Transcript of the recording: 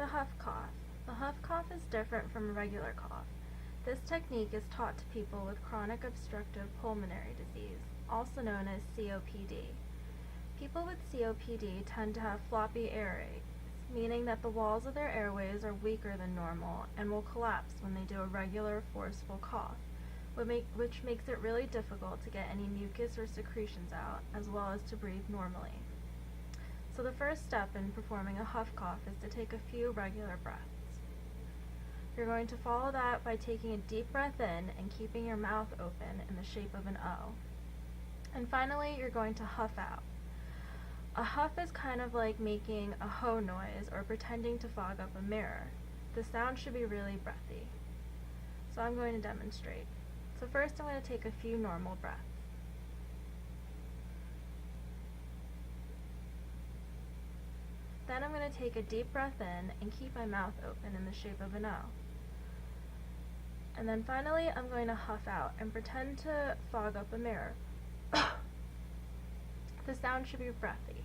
The huff cough. The huff cough is different from a regular cough. This technique is taught to people with chronic obstructive pulmonary disease, also known as COPD. People with COPD tend to have floppy airways, meaning that the walls of their airways are weaker than normal and will collapse when they do a regular, forceful cough, which makes it really difficult to get any mucus or secretions out, as well as to breathe normally. So the first step in performing a huff cough is to take a few regular breaths. You're going to follow that by taking a deep breath in and keeping your mouth open in the shape of an O. And finally, you're going to huff out. A huff is kind of like making a ho noise or pretending to fog up a mirror. The sound should be really breathy. So I'm going to demonstrate. So first I'm going to take a few normal breaths. Then I'm going to take a deep breath in and keep my mouth open in the shape of an O. And then finally, I'm going to huff out and pretend to fog up a mirror. The sound should be breathy.